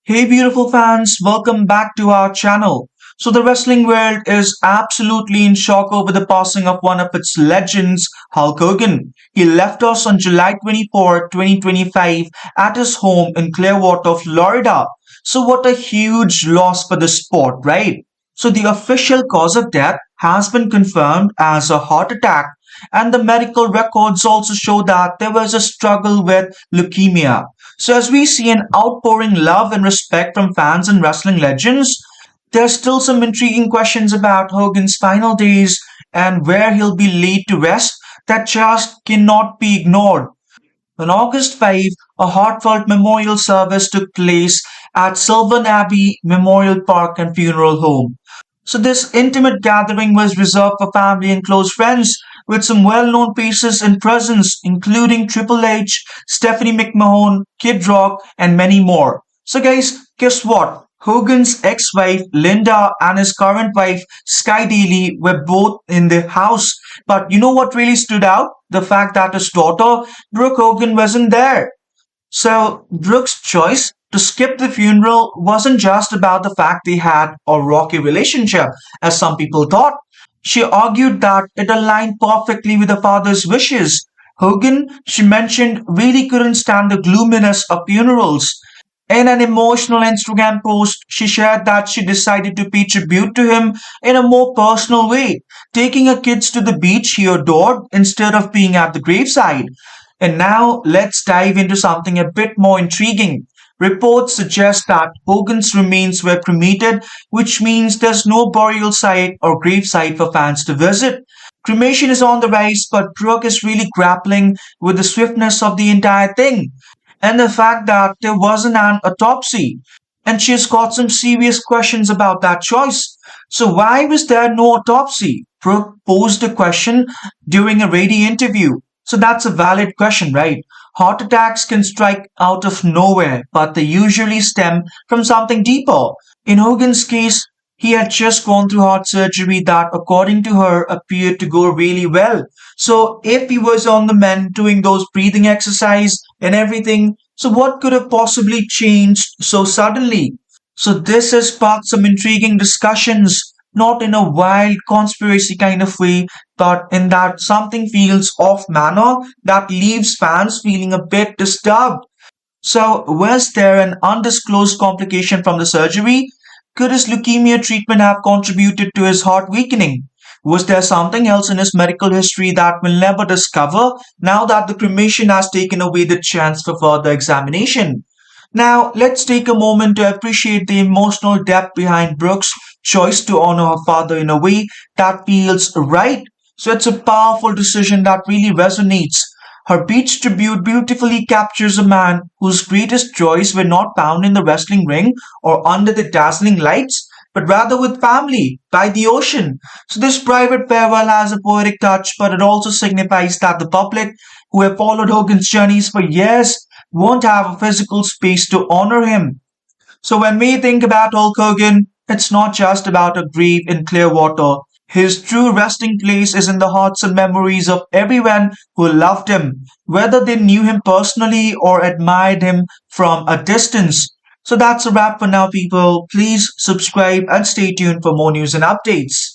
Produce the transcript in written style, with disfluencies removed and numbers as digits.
Hey, beautiful fans, welcome back to our channel. So, the wrestling world is absolutely in shock over the passing of one of its legends, Hulk Hogan. He left us on July 24, 2025, at his home in Clearwater, Florida. So, what a huge loss for the sport, right? So, the official cause of death has been confirmed as a heart attack, and the medical records also show that there was a struggle with leukemia. So, as we see an outpouring love and respect from fans and wrestling legends, there's still some intriguing questions about Hogan's final days and where he'll be laid to rest that just cannot be ignored. On August 5, a heartfelt memorial service took place at Sylvan Abbey Memorial Park and Funeral Home. So, this intimate gathering was reserved for family and close friends, with some well known faces in presence, including Triple H, Stephanie McMahon, Kid Rock, and many more. So, guys, guess what? Hogan's ex wife Linda and his current wife Sky Daly were both in the house. But you know what really stood out? The fact that his daughter, Brooke Hogan, wasn't there. So, Brooke's choice to skip the funeral wasn't just about the fact they had a rocky relationship, as some people thought. She argued that it aligned perfectly with her father's wishes. Hogan, she mentioned, really couldn't stand the gloominess of funerals. In an emotional Instagram post, she shared that she decided to pay tribute to him in a more personal way, taking her kids to the beach he adored instead of being at the graveside. And now let's dive into something a bit more intriguing. Reports suggest that Hogan's remains were cremated, which means there's no burial site or grave site for fans to visit. Cremation is on the rise, but Brooke is really grappling with the swiftness of the entire thing and the fact that there wasn't an autopsy. And she's got some serious questions about that choice. So, why was there no autopsy? Brooke posed the question during a radio interview. So, that's a valid question, right? Heart attacks can strike out of nowhere, but they usually stem from something deeper. In Hogan's case, he had just gone through heart surgery that, according to her, appeared to go really well. So, if he was on the mend doing those breathing exercise and everything, so what could have possibly changed so suddenly? So, this has sparked some intriguing discussions, not in a wild conspiracy kind of way, but in that something feels off manner that leaves fans feeling a bit disturbed. So, was there an undisclosed complication from the surgery? Could his leukemia treatment have contributed to his heart weakening? Was there something else in his medical history that we'll never discover now that the cremation has taken away the chance for further examination? Now, let's take a moment to appreciate the emotional depth behind Brooke's choice to honor her father in a way that feels right. So, it's a powerful decision that really resonates. Her beach tribute beautifully captures a man whose greatest joys were not found in the wrestling ring or under the dazzling lights, but rather with family, by the ocean. So this private farewell has a poetic touch, but it also signifies that the public, who have followed Hogan's journeys for years, won't have a physical space to honor him. So when we think about Hulk Hogan, it's not just about a grave in Clearwater. His true resting place is in the hearts and memories of everyone who loved him, whether they knew him personally or admired him from a distance. So that's a wrap for now, people. Please subscribe and stay tuned for more news and updates.